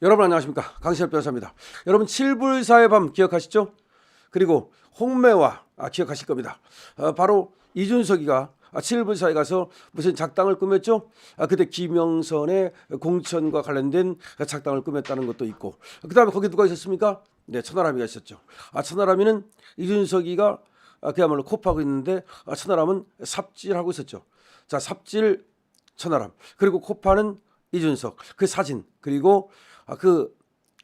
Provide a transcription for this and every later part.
여러분 안녕하십니까, 강신엽 변호사입니다. 여러분 7불사의 밤 기억하시죠? 그리고 홍매화 기억하실 겁니다. 바로 이준석이가 7불사에 가서 무슨 작당을 꾸몄죠? 그때 김영선의 공천과 관련된 작당을 꾸몄다는 것도 있고, 그 다음에 거기 누가 있었습니까? 네, 천하람이가 있었죠. 천하람이는 이준석이가 그야말로 코파하고 있는데 천하람은 삽질하고 있었죠. 자, 삽질 천하람, 그리고 코파는 이준석, 그 사진, 그리고 그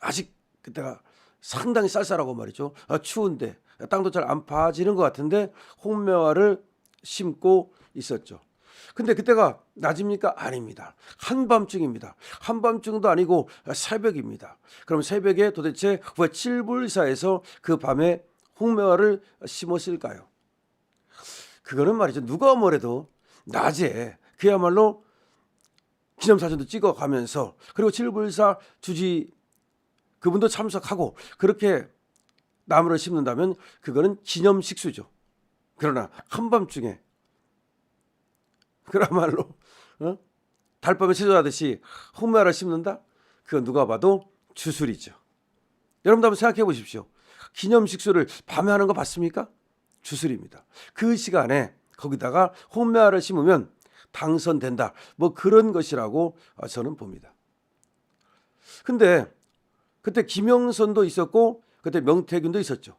아직 그때가 상당히 쌀쌀하고 말이죠. 추운데 땅도 잘 안 파지는 것 같은데 홍매화를 심고 있었죠. 근데 그때가 낮입니까? 아닙니다. 한밤중입니다. 한밤중도 아니고 새벽입니다. 그럼 새벽에 도대체 왜 칠불사에서 그 밤에 홍매화를 심었을까요? 그거는 말이죠, 누가 뭐래도 낮에 그야말로 기념사진도 찍어가면서, 그리고 칠불사 주지 그분도 참석하고 그렇게 나무를 심는다면 그거는 기념식수죠. 그러나 한밤중에 그야말로 달밤에 체조하듯이 홍매화를 심는다? 그건 누가 봐도 주술이죠. 여러분도 한번 생각해 보십시오. 기념식수를 밤에 하는 거 봤습니까? 주술입니다. 그 시간에 거기다가 홍매화를 심으면 당선된다, 뭐 그런 것이라고 저는 봅니다. 근데 그때 김영선도 있었고 그때 명태균도 있었죠.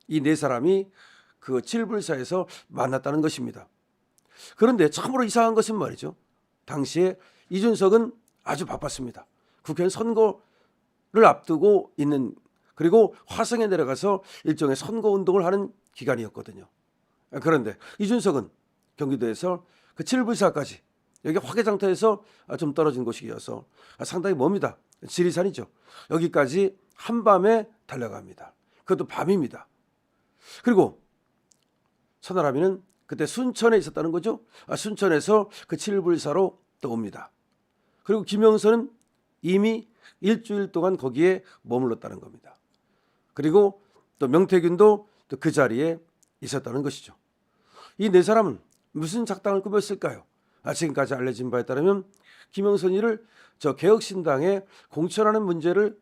이 네 사람이 그 칠불사에서 만났다는 것입니다. 그런데 참으로 이상한 것은 말이죠, 당시에 이준석은 아주 바빴습니다. 국회의원 선거를 앞두고 있는, 그리고 화성에 내려가서 일종의 선거운동을 하는 기간이었거든요. 그런데 이준석은 경기도에서 그 칠불사까지, 여기 화개장터에서 좀 떨어진 곳이어서 상당히 멉니다. 지리산이죠. 여기까지 한밤에 달려갑니다. 그것도 밤입니다. 그리고 천하람이는 그때 순천에 있었다는 거죠. 순천에서 그 칠불사로 또 옵니다. 그리고 김영선은 이미 일주일 동안 거기에 머물렀다는 겁니다. 그리고 또 명태균도 또 그 자리에 있었다는 것이죠. 이 네 사람은 무슨 작당을 꾸몄을까요? 지금까지 알려진 바에 따르면 김영선이를 저 개혁신당에 공천하는 문제를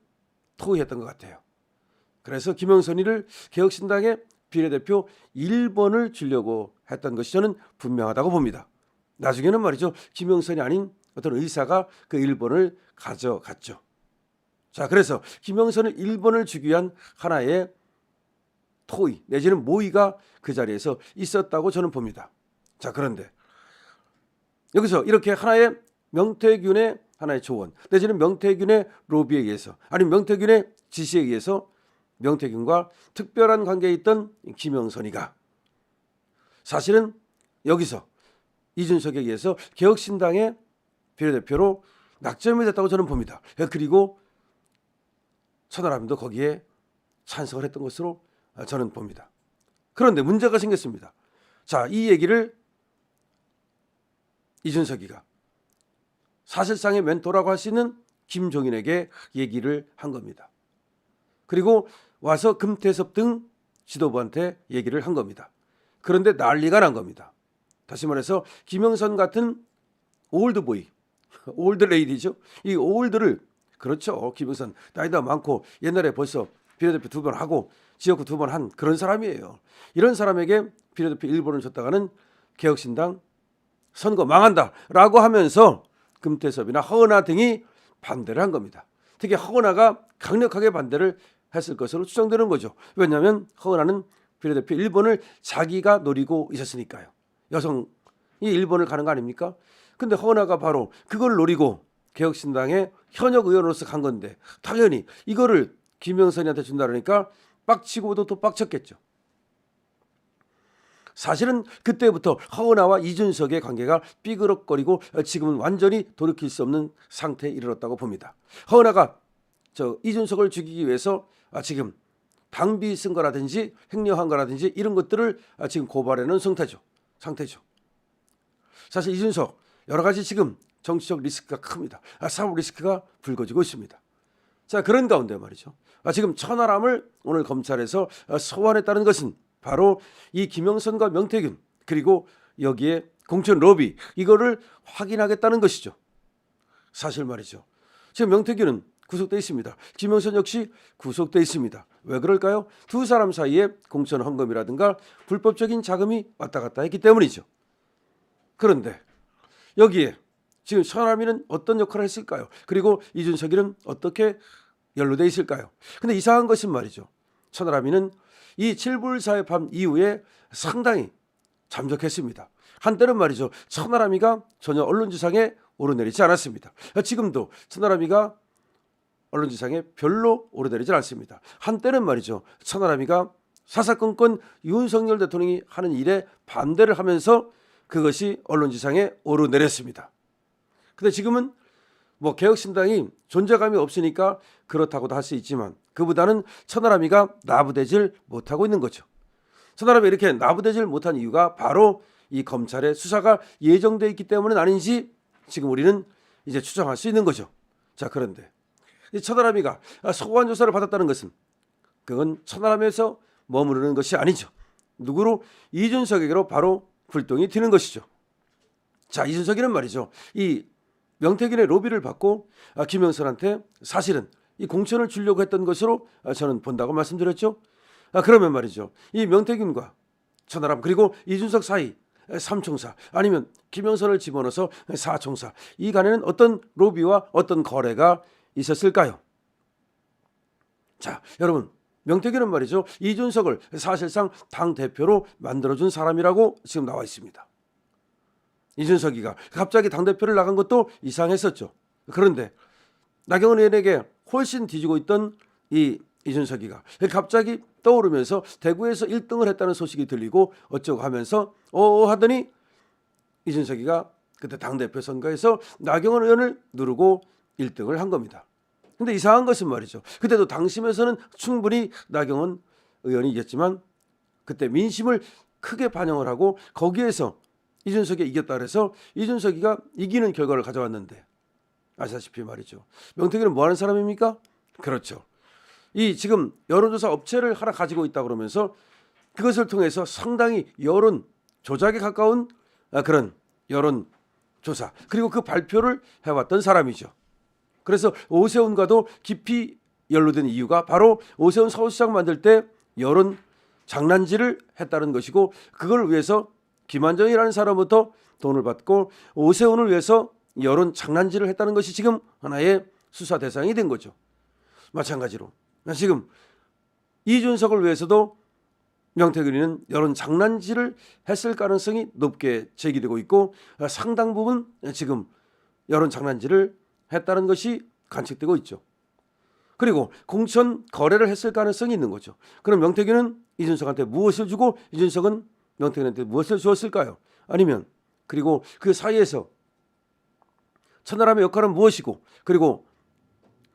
토의했던 것 같아요. 그래서 김영선이를 개혁신당의 비례대표 1번을 주려고 했던 것이 저는 분명하다고 봅니다. 나중에는 말이죠, 김영선이 아닌 어떤 의사가 그 1번을 가져갔죠. 자, 그래서 김영선을 1번을 주기 위한 하나의 토의 내지는 모의가 그 자리에서 있었다고 저는 봅니다. 자, 그런데 여기서 이렇게 하나의 명태균의 하나의 조언 내지는 명태균의 로비에 의해서, 아니면 명태균의 지시에 의해서 명태균과 특별한 관계에 있던 김영선이가 사실은 여기서 이준석에 의해서 개혁신당의 비례대표로 낙점이 됐다고 저는 봅니다. 그리고 천하람도 거기에 찬성을 했던 것으로 저는 봅니다. 그런데 문제가 생겼습니다. 자, 이 얘기를 이준석이가 사실상의 멘토라고 할 수 있는 김종인에게 얘기를 한 겁니다. 그리고 와서 금태섭 등 지도부한테 얘기를 한 겁니다. 그런데 난리가 난 겁니다. 다시 말해서 김영선 같은 올드보이, 올드레이디죠. 이 올드를, 그렇죠, 김영선 나이도 많고 옛날에 벌써 비례대표 2번 하고 지역구 2번 한 그런 사람이에요. 이런 사람에게 비례대표 1번을 줬다가는 개혁신당 선거 망한다라고 하면서 금태섭이나 허은하 등이 반대를 한 겁니다. 특히 허은하가 강력하게 반대를 했을 것으로 추정되는 거죠. 왜냐하면 허은하는 비례대표 1번을 자기가 노리고 있었으니까요. 여성이 1번을 가는 거 아닙니까? 근데 허은하가 바로 그걸 노리고 개혁신당의 현역 의원으로서 간 건데 당연히 이거를 김영선이한테 준다 그러니까 빡치고도 또 빡쳤겠죠. 사실은 그때부터 허은하와 이준석의 관계가 삐그덕거리고 지금은 완전히 돌이킬 수 없는 상태에 이르렀다고 봅니다. 허은하가 이준석을 죽이기 위해서 지금 당비 쓴 거라든지 횡령한 거라든지 이런 것들을 지금 고발해놓은 상태죠. 사실 이준석 여러 가지 지금 정치적 리스크가 큽니다. 사법 리스크가 불거지고 있습니다. 자, 그런 가운데 말이죠, 지금 천하람을 오늘 검찰에서 소환했다는 것은 바로 이 김영선과 명태균, 그리고 여기에 공천 로비, 이거를 확인하겠다는 것이죠. 사실 말이죠, 지금 명태균은 구속돼 있습니다. 김영선 역시 구속돼 있습니다. 왜 그럴까요? 두 사람 사이에 공천 헌금이라든가 불법적인 자금이 왔다 갔다 했기 때문이죠. 그런데 여기에 지금 천하람이는 어떤 역할을 했을까요? 그리고 이준석이는 어떻게 연루돼 있을까요? 근데 이상한 것은 말이죠. 천하람이는 이 칠불사의 밤 이후에 상당히 잠적했습니다. 한때는 말이죠. 천하람이가 전혀 언론지상에 오르내리지 않았습니다. 지금도 천하람이가 언론지상에 별로 오르내리지 않습니다. 한때는 말이죠. 천하람이가 사사건건 윤석열 대통령이 하는 일에 반대를 하면서 그것이 언론지상에 오르내렸습니다. 근데 지금은 뭐 개혁신당이 존재감이 없으니까 그렇다고도 할 수 있지만 그보다는 천하람이가 나부대질 못하고 있는 거죠. 천하람이 이렇게 나부대질 못한 이유가 바로 이 검찰의 수사가 예정돼 있기 때문은 아닌지 지금 우리는 이제 추정할 수 있는 거죠. 자, 그런데 이 천하람이가 소환 조사를 받았다는 것은 그건 천하람에서 머무르는 것이 아니죠. 누구로? 이준석에게로 바로 불똥이 튀는 것이죠. 자, 이준석이는 말이죠. 이 명태균의 로비를 받고 김영선한테 사실은 이 공천을 주려고 했던 것으로 저는 본다고 말씀드렸죠. 그러면 말이죠. 이 명태균과 천하람 그리고 이준석 사이 삼총사 아니면 김영선을 집어넣어서 사총사 이 간에는 어떤 로비와 어떤 거래가 있었을까요? 자, 여러분 명태균은 말이죠. 이준석을 사실상 당대표로 만들어준 사람이라고 지금 나와 있습니다. 이준석이가 갑자기 당대표를 나간 것도 이상했었죠. 그런데 나경원 의원에게 훨씬 뒤지고 있던 이 이준석이가 갑자기 떠오르면서 대구에서 1등을 했다는 소식이 들리고 어쩌고 하면서 하더니 이준석이가 그때 당대표 선거에서 나경원 의원을 누르고 1등을 한 겁니다. 근데 이상한 것은 말이죠. 그때도 당심에서는 충분히 나경원 의원이 이겼지만 그때 민심을 크게 반영을 하고 거기에서 이준석이 이겼다 그래서 이준석이가 이기는 결과를 가져왔는데 아시다시피 말이죠. 명태균은 뭐 하는 사람입니까? 그렇죠. 이 지금 여론조사 업체를 하나 가지고 있다 그러면서 그것을 통해서 상당히 여론 조작에 가까운 그런 여론조사 그리고 그 발표를 해왔던 사람이죠. 그래서 오세훈과도 깊이 연루된 이유가 바로 오세훈 서울시장 만들 때 여론 장난질을 했다는 것이고 그걸 위해서 김한정이라는 사람부터 돈을 받고 오세훈을 위해서 여론 장난질을 했다는 것이 지금 하나의 수사 대상이 된 거죠. 마찬가지로 지금 이준석을 위해서도 명태균이는 여론 장난질을 했을 가능성이 높게 제기되고 있고 상당 부분 지금 여론 장난질을 했다는 것이 관측되고 있죠. 그리고 공천 거래를 했을 가능성이 있는 거죠. 그럼 명태균은 이준석한테 무엇을 주고 이준석은 명태균한테 무엇을 주었을까요? 아니면 그리고 그 사이에서 천하람의 역할은 무엇이고 그리고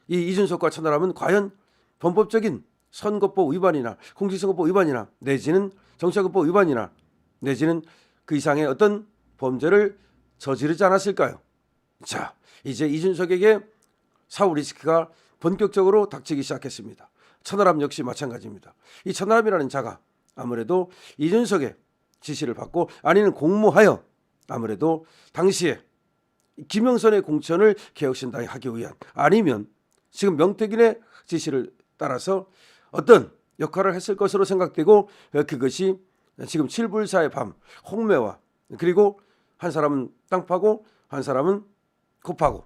이 이준석과 천하람은 과연 범법적인 선거법 위반이나 공직선거법 위반이나 내지는 정치자금법 위반이나 내지는 그 이상의 어떤 범죄를 저지르지 않았을까요? 자, 이제 이준석에게 사후 리스크가 본격적으로 닥치기 시작했습니다. 천하람 역시 마찬가지입니다. 이 천하람이라는 자가 아무래도 이준석의 지시를 받고 아니면 공모하여 아무래도 당시에 김영선의 공천을 개혁신당이 하기 위한 아니면 지금 명태균의 지시를 따라서 어떤 역할을 했을 것으로 생각되고 그것이 지금 칠불사의 밤 홍매화 그리고 한 사람은 땅 파고 한 사람은 코 파고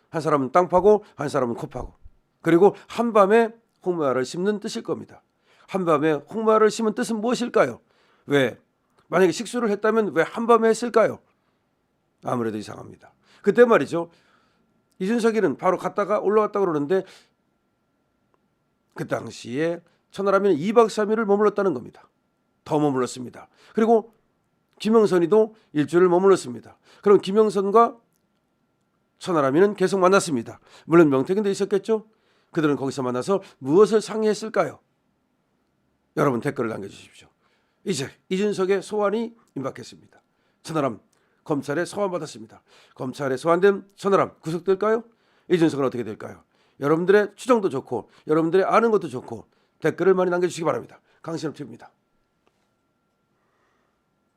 한 사람은 땅 파고 한 사람은 코 파고 그리고 한밤에 홍매화를 심는 뜻일 겁니다. 한밤에 홍매화를 심은 뜻은 무엇일까요? 왜? 만약에 식수를 했다면 왜 한밤에 했을까요? 아무래도 이상합니다. 그때 말이죠. 이준석이는 바로 갔다가 올라왔다 그러는데 그 당시에 천하람이는 2박 3일을 머물렀다는 겁니다. 더 머물렀습니다. 그리고 김영선이도 일주일을 머물렀습니다. 그럼 김영선과 천하람이는 계속 만났습니다. 물론 명태균도 있었겠죠. 그들은 거기서 만나서 무엇을 상의했을까요? 여러분 댓글을 남겨주십시오. 이제 이준석의 소환이 임박했습니다. 천하람 검찰에 소환받았습니다. 검찰에 소환된 천하람 구속될까요? 이준석은 어떻게 될까요? 여러분들의 추정도 좋고 여러분들의 아는 것도 좋고 댓글을 많이 남겨주시기 바랍니다. 강신업 TV입니다.